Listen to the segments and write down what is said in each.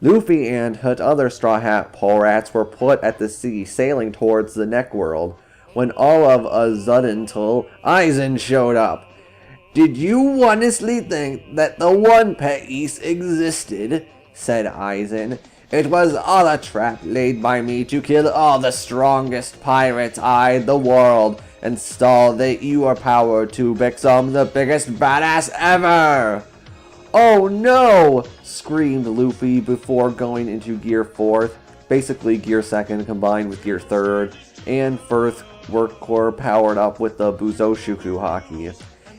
Luffy and other Straw Hat Rats were put at the sea, sailing towards the Neck World, when all of a sudden Aizen showed up. "Did you honestly think that the One Piece existed?" said Aizen. "It was all a trap laid by me to kill all the strongest pirates in the world and stall your power to become the biggest badass ever." "Oh no!" screamed Luffy before going into Gear 4th, basically Gear 2nd combined with Gear 3rd, and 1st Work Core powered up with the Buzoshuku Haki,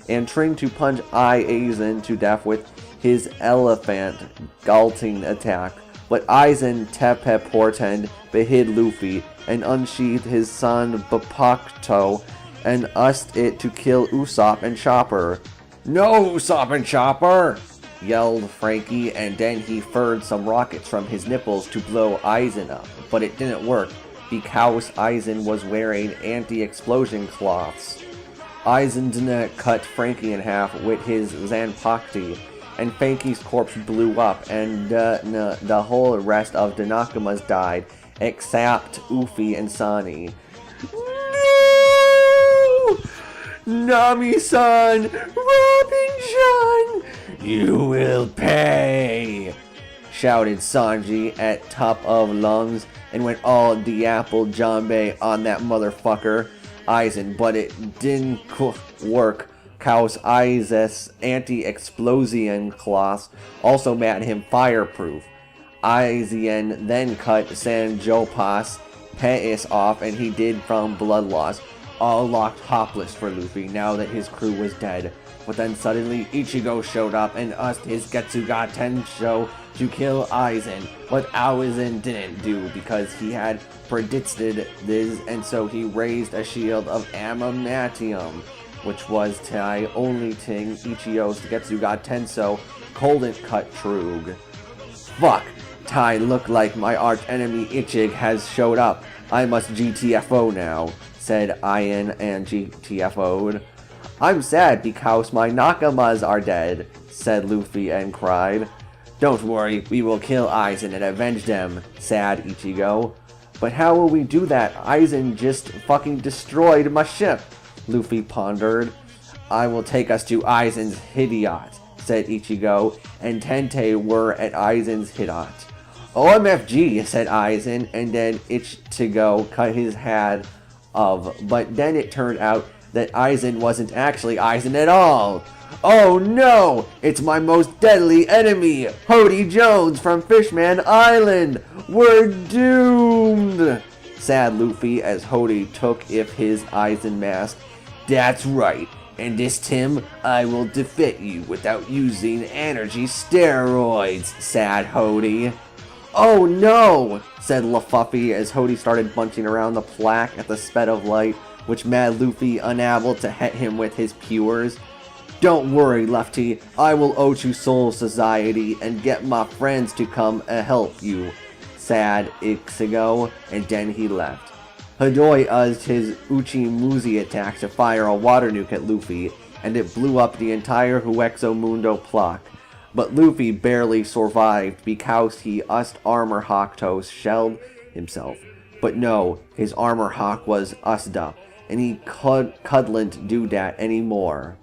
and trained to punch Aizen to death with his Elephant Galting attack. But Aizen Tepe Portend behid Luffy and unsheathed his son Bapakto and asked it to kill Usopp and Chopper. "No, Usopp and Chopper!" yelled Frankie, and then he fired some rockets from his nipples to blow Aizen up, but it didn't work because Aizen was wearing anti-explosion cloths. Aizen didn't cut Frankie in half with his Zanpakuto, and Frankie's corpse blew up, and the whole rest of the Nakamas died, except Uffy and Sani. "No! Nami-san! Robin-chan! You will pay!" shouted Sanji at top of lungs, and went all Diapple Jambe on that motherfucker, Aizen, but it didn't work. Cause Aizen's anti-explosion cloths also made him fireproof. Aizen then cut Sanjopas Peis off, and he did from blood loss, all locked hopeless for Luffy now that his crew was dead. But then suddenly Ichigo showed up and asked his Getsuga Tensho to kill Aizen, but Aizen didn't do because he had predicted this, and so he raised a shield of adamantium, which was the only thing Ichigo's Getsuga Tensho couldn't cut Trug. "Fuck, Tai looked like my arch enemy Ichig has showed up. I must GTFO now," said Ian, and GTFO'd. "I'm sad because my Nakamas are dead," said Luffy and cried. "Don't worry, we will kill Aizen and avenge them," sad Ichigo. "But how will we do that? Aizen just fucking destroyed my ship," Luffy pondered. "I will take us to Aizen's hideout," said Ichigo, and Tente were at Aizen's hideout. "OMFG," said Aizen, and then Ichigo cut his head off, but then it turned out that Aizen wasn't actually Aizen at all. "Oh no! It's my most deadly enemy, Hody Jones from Fishman Island! We're doomed!" sad Luffy as Hody took off his Aizen mask. "That's right, and this time I will defeat you without using energy steroids," sad Hody. "Oh no!" said Luffy as Hody started bunching around the plaque at the speed of light, which made Luffy unable to hit him with his pewers. "Don't worry, Lefty, I will owe to Soul Society and get my friends to come and help you," sad Ichigo, and then he left. Hodoi used his Uchimuzi attack to fire a water nuke at Luffy, and it blew up the entire Huexo Mundo plaque. But Luffy barely survived because he used Armor Hawk shelled himself. But no, his Armor Hawk was used up, and he couldn't do that anymore.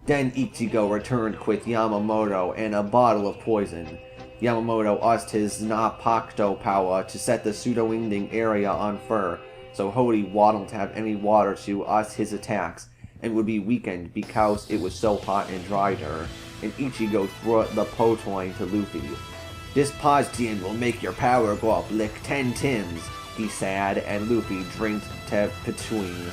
Then Ichigo returned with Yamamoto and a bottle of poison. Yamamoto used his Napakto power to set the pseudo-ending area on fire, so Hody wouldn't have any water to us his attacks, and would be weakened because it was so hot and dry there, and Ichigo threw the Potoin to Luffy. "This Poztian will make your power go up like 10 times, he said, and Luffy drank to between.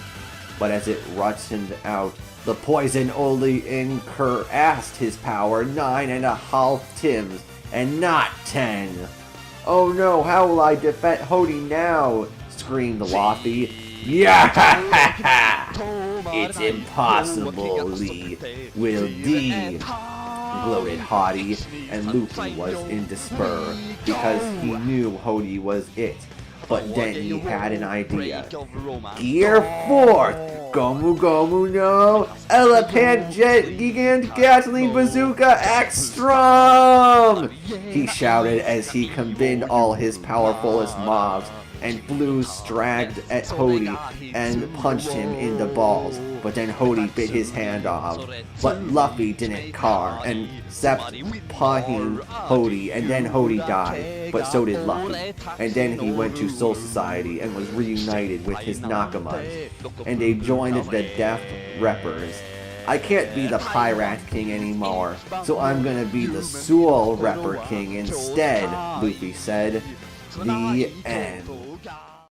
But as it rusted out, the poison only increased his power 9.5 times, and not 10. "Oh no, how will I defeat Hody now?" screamed Luffy. "Yeah, it's impossible, Lee. Will D," gloated Hody, and Luffy was in despair because he knew Hody was it. But then he had an idea. "Gear 4th! Gomu Gomu no! Elephant Jet Gigant Gatling Bazooka Ekstrom! He shouted as he combined all his powerfulest mobs and flew stragged at Hody and punched him in the balls. But then Hody bit his hand off. But Luffy didn't car and kept pawing Hody, and then Hody died, but so did Luffy. And then he went to Soul Society and was reunited with his Nakamas, and they joined the Death Reppers. I can't be the Pirate King anymore, so I'm gonna be the Soul Repper King instead, Luffy said. The end.